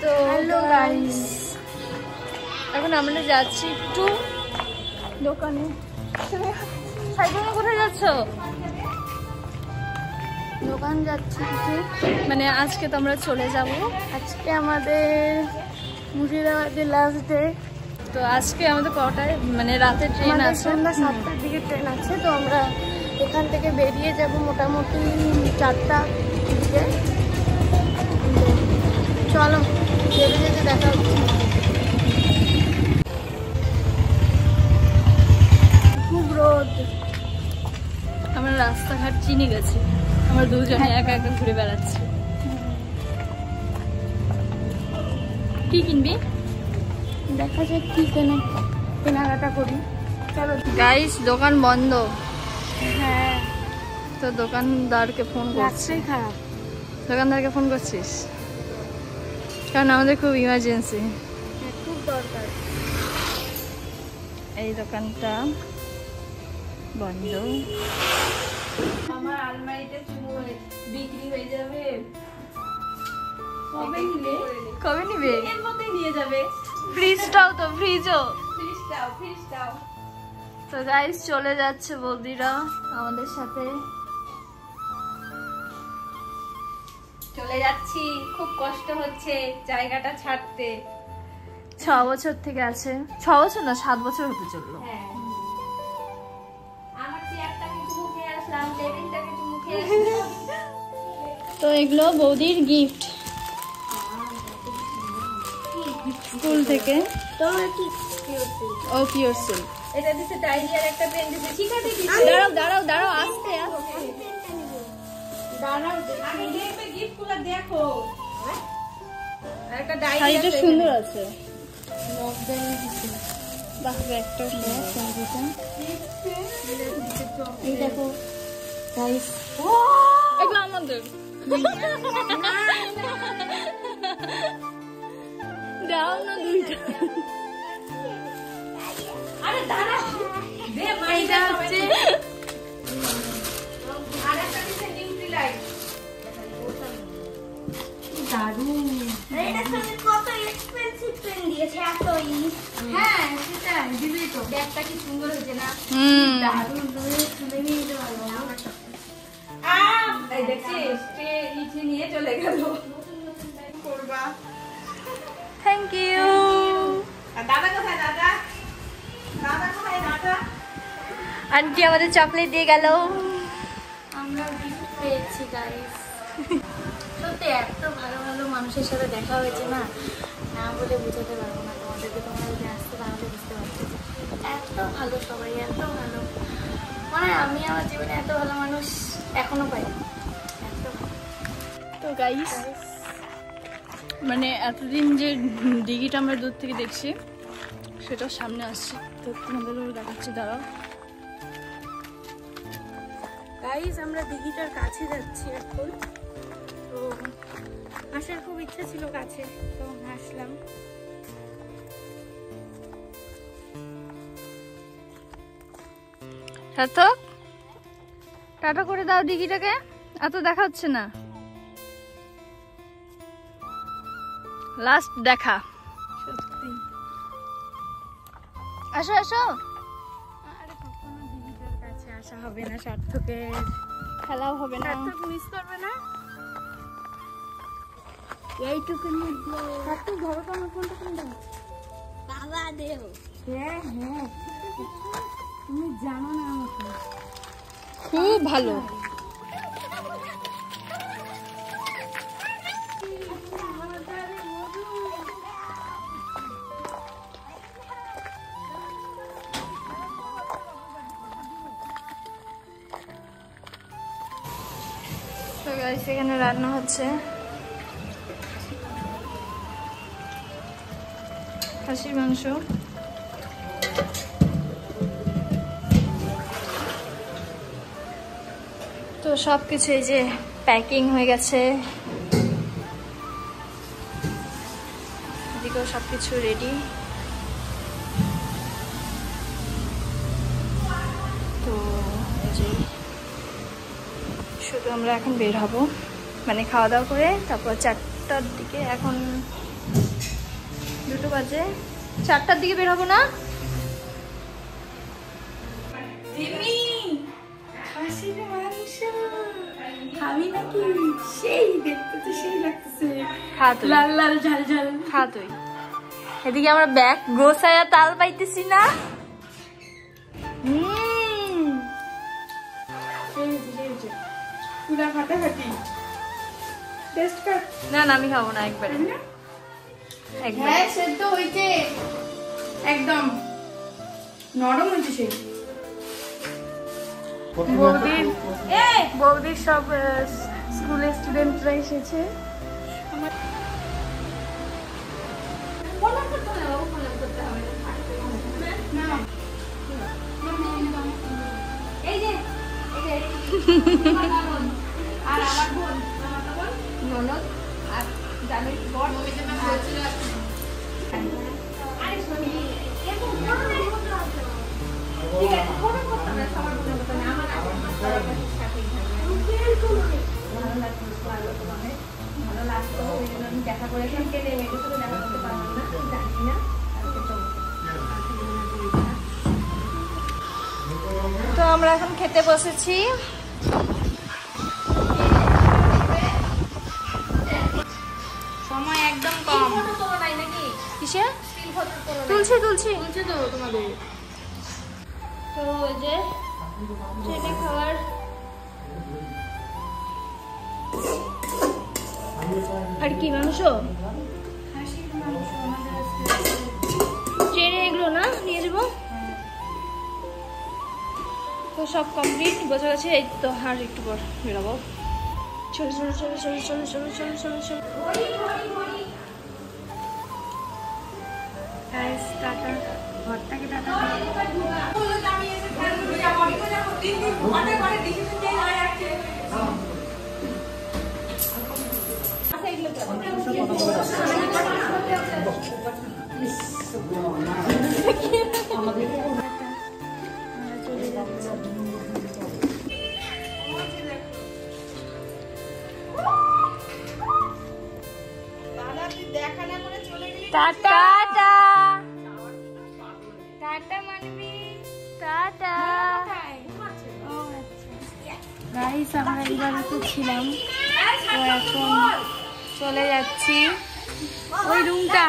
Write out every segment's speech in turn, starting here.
তো hello guys, এখন আমরা যাচ্ছি একটু দোকানে। সাইকেলে কোথায় যাচ্ছ? দোকান যাচ্ছি কিছু, মানে আজকে তো আমরা চলে যাব। আজকে আমাদের মুর্শিদাবাদের লাস্ট ডে। তো আজকে আমাদের কটায় মানে রাতে ট্রেন আছে, সন্ধ্যা 7টার দিকে ট্রেন আছে। তো আমরা এখান থেকে বেরিয়ে যাব মোটামুটি 4টা দিকে। চলো যেতে যেতে দেখা হচ্ছে। খুব রোদ, আমরা রাস্তাঘাট চিনে গেছি, আমরা দুজনে একা একা ঘুরে বেড়াচ্ছি। কি কিনবি? দেখা যাক কি কেনাকাটা করি। চলো গাইস, দোকান বন্ধ। হ্যাঁ, তো দোকানদারকে ফোন করছি। খারাপ, দোকানদারকে ফোন করছিস? কারণ আমাদের খুব ইমার্জেন্সি, খুব দরকার। এই দোকানটা বন্ধ। আমার আলমারিতে বিক্রি হয়ে যাবে। কবে নিবে? কবে নিবে? এর মধ্যে নিয়ে যাবে। ফ্রিজটাও তো, ফ্রিজটাও। তো গাইস চলে যাচ্ছে বৌদিরা আমাদের সাথে। চলে যাচ্ছি, খুব কষ্ট হচ্ছে জায়গাটা ছাড়তে। 6 বছর থেকে আছে, 6 বছর না 7 বছর হতে চললো। আমার চেয়ারটাকে মুখে আসলাম, টেবিলটাকে মুখে আসলাম। তো এগুলো বৌদির গিফট স্কুল থেকে। ও পিওর সিল্ক। এটা দিছে ডায়েরি আর একটা পেন দিছে। ঠিক আছে, দাঁড়াও আস্তে আস্তে দাঁড়াও, আমি দেখবে গিফটগুলো দেখো। আর একটা ডায়েরি শাড়িটা আছে, সুন্দর আছে। বাহ, একটা এই দেখো গাইস, এগুলো আমাদের। দাও না দুইটা। আরে দাঁড়া দে, এইটা হচ্ছে আরেকটা দিছে নিউট্রি লাইট। দারুণ। এইটার সাথে কত এক্সপেন্সিভ পেন দিয়েছে এতই। হ্যাঁ সেটাই দিবি তো। ব্যাগটা কি সুন্দর হয়েছে না? দারুণ। তুলে নিয়ে যেতে পারবো না। এই দেখছিস, ইটি নিয়ে চলে গেল। করবা। Thank you. দাদা কোথায়? দাদা কোথায়? দাদা আন্টি আমাদের চকলেট দিয়ে গেল। আমরা গিফট পেয়েছি গাইস। সত্যি এত ভালো ভালো মানুষের সাথে দেখা হয়েছে না, না বলে বোঝাতে পারবো না তোমাদেরকে। তোমরা যদি আসতে তাহলে বুঝতে পারছো এত ভালো সবাই, এত ভালো। মানে আমি আমার জীবনে এত ভালো মানুষ এখনো পাই। তো গাইস, মানে এতদিন যে দিঘিটা আমরা দূর থেকে দেখছি সেটা সামনে আসছে, তো তোমাদের দেখাচ্ছি। দাঁড়াও গাইস, আমরা দিঘিটার কাছে যাচ্ছি এখন। তো আসার খুব ইচ্ছা ছিল কাছে, তো আসলাম। সার্থক, টাটা করে দাও দিঘিটাকে, এত দেখা হচ্ছে না। লাস্ট দেখা সত্যি। আসো আসো। আরে কখনো দিঘিটার কাছে আসা হবে না, সার্থকের খেলাও হবে না। সার্থক মিস করবে না এইটুকু। সার্থক ধরো তো আমার ফোনটা, ফোনটা বাবা দেও। হ্যাঁ তুমি জানো না আমাকে, খুব ভালো। সেখানে রান্না হচ্ছে খাসির মাংস। তো সবকিছু এই যে প্যাকিং হয়ে গেছে, এদিকেও সবকিছু রেডি। তো এই যে শুধু আমরা এখন বের হব, মানে খাওয়া দাওয়া করে তারপর 4টার দিকে। এখন 2টো বাজে, 4টার দিকে বের হবো না? আমি নাকি সেই দেখতে তো সেই লাগতেছে, খা তুই, লাল লাল ঝাল ঝাল। খা তুই। এদিকে আমরা ব্যাগ গোছায়া তাল পাইতেছি না। পুরা ফাটাফাটি। টেস্ট কর। না না আমি খাবো না একবারে। হ্যাঁ সেদ্ধ হয়েছে একদম নরম হয়েছে সেই। বৌদির সব স্কুলের স্টুডেন্টরা এসেছে। আর আমার বোন ননদ আর জামাই বর বলছিল আরে শুনি এরকম কোনো না ঠিক আছে কোনো কথা না, সবার মনে কথা না, আমার সবার সাথেই ভালো লাগতো, ভালো লাগতো ওই জন্য আমি দেখা করেছিলাম। কে নেই মেয়েদের সাথে দেখা করতে পারলাম না, জানি না। তো আমরা এখন খেতে বসেছি। সময় একদম কম। কিসে তুলছি তো তোমাদের। তো ওই যে ট্রেনে খাবার আর কি মাংস, ট্রেনে এগুলো না নিয়ে যাবো। তো সব কমপ্লিট বোঝা গেছে। এই তো আর একটু পর বেরোবো। চলো চলো চলো চলো চলো চলো চলো চলো চলো। টাটা, ঘরটাকে tata. Tata tata Manvi, tata. Guys আমরা ইবাদতে ছিলাম, তো এখন চলে যাচ্ছি। ওই রুমটা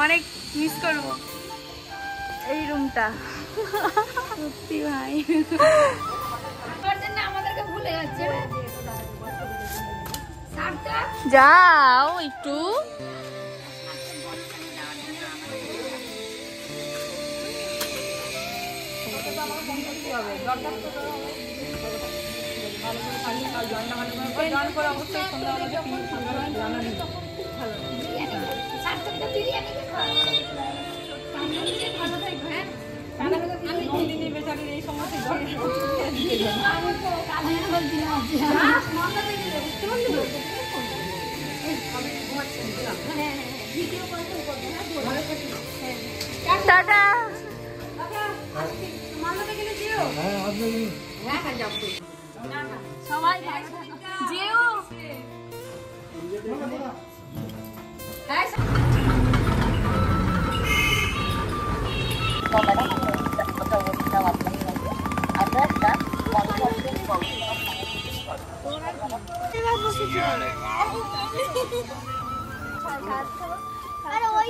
অনেক মিস করবো, এই রুমটা সত্যি ভাই। আমাদেরকে ভুলে যাচ্ছে, যাও একটু। টাটা। সবাই যেও। আরে ওই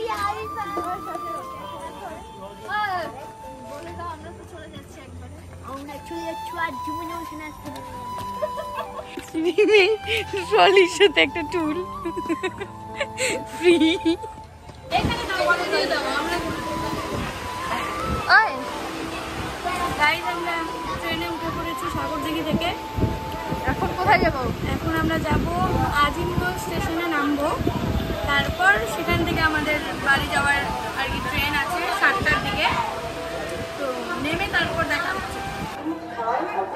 বলে দাও আমরা তো চলে যাচ্ছি একবারে। আমরা চলে যাচ্ছি আর জীবনে ওখানে আসতে ট্রলির সাথে একটা টুল ফ্রি। এখানে বলে দিয়ে দাও আমরা। ওই গাইস আমরা ট্রেনে উঠে পড়েছি সাগরদিঘি থেকে। এখন কোথায় যাব? এখন আমরা যাব আজিমগঞ্জ স্টেশনে নামবো, তারপর সেখান থেকে আমাদের বাড়ি যাওয়ার আর কি ট্রেন আছে 7টার দিকে। তো নেমে তারপর দেখা হচ্ছে।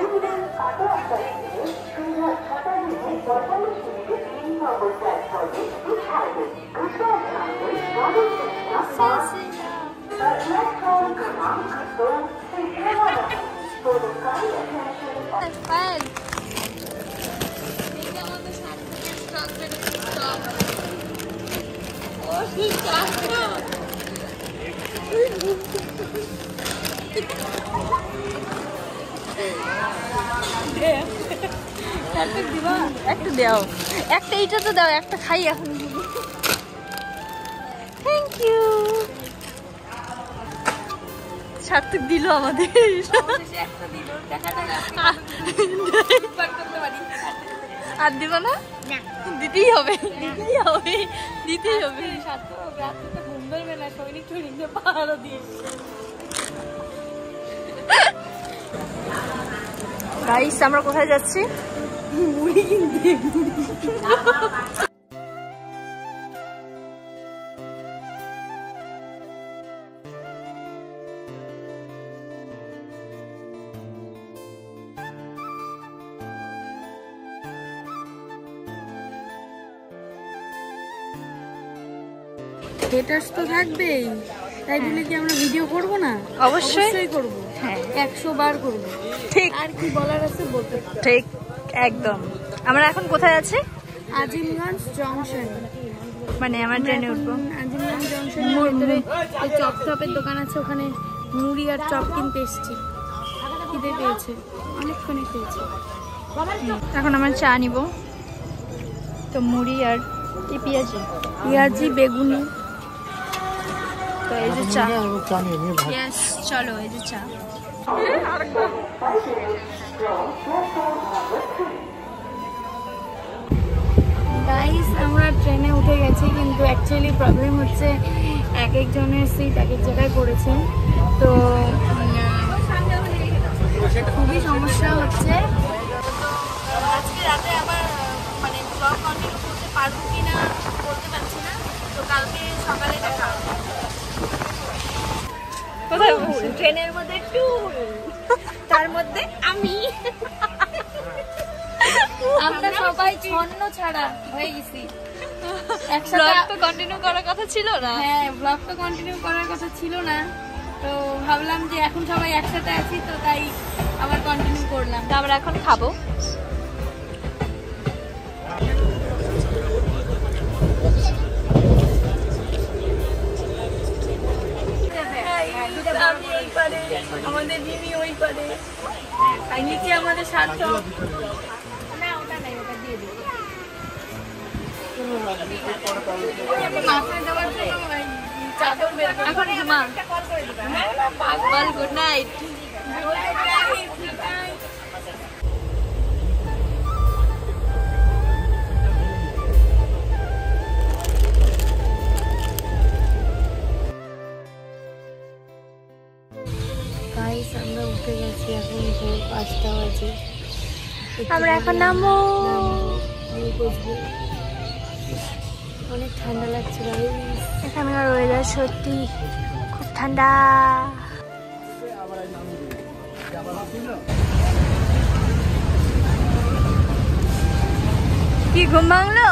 আমাদের একটা দাও, একটা এইটা তো দাও, একটা খাই এখন। Thank you. সার্থক দিল আমাদের। আর দিব না, দিতেই হবে, দিতেই হবে, দিতেই হবে। ঘুম ধরবে না, সৈনিক টৈনিক পাহাড়ও দিয়ে। গাইস আমরা কোথায় যাচ্ছি? মুড়ি কিনতে। হেটার্স তো থাকবেই, তাই বলে কি আমরা ভিডিও করব না? অবশ্যই করব, হ্যাঁ 100 বার করব। ঠিক, আর কি বলার আছে বলতে। ঠিক একদম। আমরা এখন কোথায় আছি? আজিমগঞ্জ জংশন। মানে আমার ট্রেনে উঠবো। আজিমগঞ্জ জংশনের ভিতরে এই চপ টপের দোকান আছে, ওখানে মুড়ি আর চপ কিনতে এসেছি। খিদে পেয়েছে, অনেকক্ষণই পেয়েছে। এখন আমরা চা নিব, তো মুড়ি আর কি পেঁয়াজি বেগুনি। তো এই যে চা। ইয়েস, চলো এই যে চা। গাইস আমরা ট্রেনে উঠে গেছি, কিন্তু অ্যাকচুয়ালি প্রবলেম হচ্ছে এক একজনের সিট এক এক জায়গায় পড়েছে, তো খুবই সমস্যা হচ্ছে। আজকে রাতে আবার মানে ব্লগ কন্টিনিউ করতে পারবো কিনা বলতে পারছি না, তো কালকে সকালে দেখা হবে। কোথায় ট্রেনের মধ্যে ট্যুর, তার মধ্যে আমি। আমরা সবাই ছন্ন ছাড়া হয়ে গেছি। ব্লগ তো কন্টিনিউ করার কথা ছিল না। হ্যাঁ, ব্লগ তো কন্টিনিউ করার কথা ছিল না, তো ভাবলাম যে এখন সবাই একসাথে আছি, তো তাই আবার কন্টিনিউ করলাম। তো আমরা এখন খাবো। আমি এই পারে, আমাদের মিমি ওই পারে, আর নিচে আমাদের সার্থক। না ওটা নাই, ওটা দিয়ে দিই। মাথায় দেওয়ার জন্য চাদর বের করে এখন ঘুমা। পাগল, গুড নাইট। গাইস আমরা উঠে গেছি, এখন ভোর 5টা বাজে। আমরা এখন নামবো। অনেক ঠান্ডা লাগছে গাইস। এখানকার ওয়েদার সত্যি খুব ঠান্ডা। কি ঘুম ভাঙলো?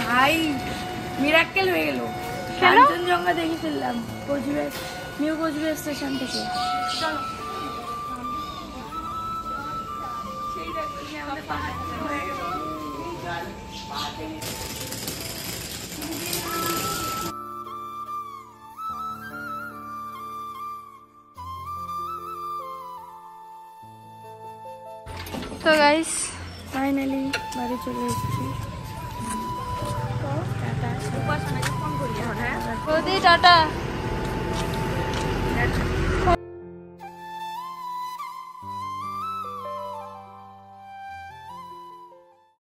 ভাই মিরাক্কেল হয়ে গেল। কাঞ্চনজঙ্ঘা দেখে ফেললাম কোচবিহার, নিউ কোচবিহার স্টেশন থেকে। তো গাইস ফাইনালি বাড়ি চলে এসেছি। টাটা।